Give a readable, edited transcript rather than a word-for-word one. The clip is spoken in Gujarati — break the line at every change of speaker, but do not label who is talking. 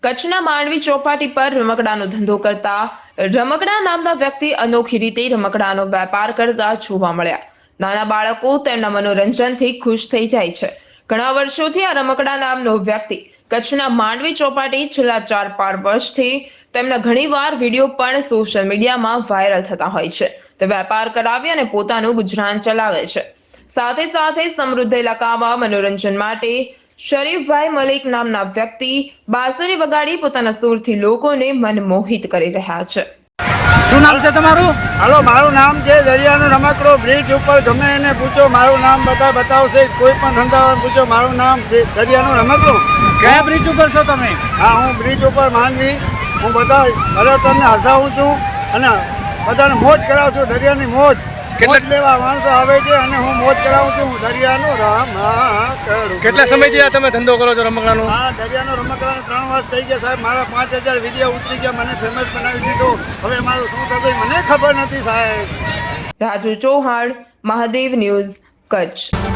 કચ્છના માંડવી ચોપાટી પર રમકડાનો ધંધો કરતા રમકડા નામના વ્યક્તિ અનોખી રીતે રમકડાનો વેપાર કરતા જોવા મળ્યા। નાના બાળકો તેમના મનોરંજનથી ખુશ થઈ જાય છે। ઘણા વર્ષોથી આ રમકડા નામનો વ્યક્તિ કચ્છના માંડવી ચોપાટી છેલ્લા 4-5 વર્ષથી તેમના ઘણીવાર વિડીયો પણ સોશિયલ મીડિયામાં વાયરલ થતા હોય છે। તે વેપાર કરાવી અને પોતાનું ગુજરાન ચલાવે છે। સાથે સાથે સમૃદ્ધ ઇલાકામાં મનોરંજન માટે શરીફભાઈ મલિક નામના વ્યક્તિ બાંસુરી વગાડી પોતાના સુરથી લોકોને મનમોહિત કરી રહ્યા છે।
શું નામ છે તમારું?
હાલો, મારું નામ છે દરિયાનો રમકડો। બ્રિજ ઉપર ગમે એને પૂછો, મારું નામ બતાવશે। કોઈ પણ ધંધાવાળાને પૂછો, મારું નામ દરિયાનો રમકડો।
કયા બ્રિજ ઉપર છો તમે?
હા, હું બ્રિજ ઉપર માંડવી, હું બધા પર્યટનને હસાવું છું અને બધાને મોજ કરાવું છું। દરિયાની મોજ લેવા માણસો આવે છે અને હું મોજ કરાવું છું। દરિયાનો રમકડો।
કેટલા સમયથી આ તમે ધંધો કરો છો રમકડાનો?
હા, દરિયાનો રમકડાનો 3 વર્ષ થઈ ગયા સાહેબ। મારા 5000 વિડીયો ઉતરી ગયા, મને ફેમસ બનાવી દીધો। હવે મારું શું થશે મને ખબર નથી સાહેબ।
રાજુ ચૌહાણ, મહાદેવ ન્યૂઝ, કચ્છ।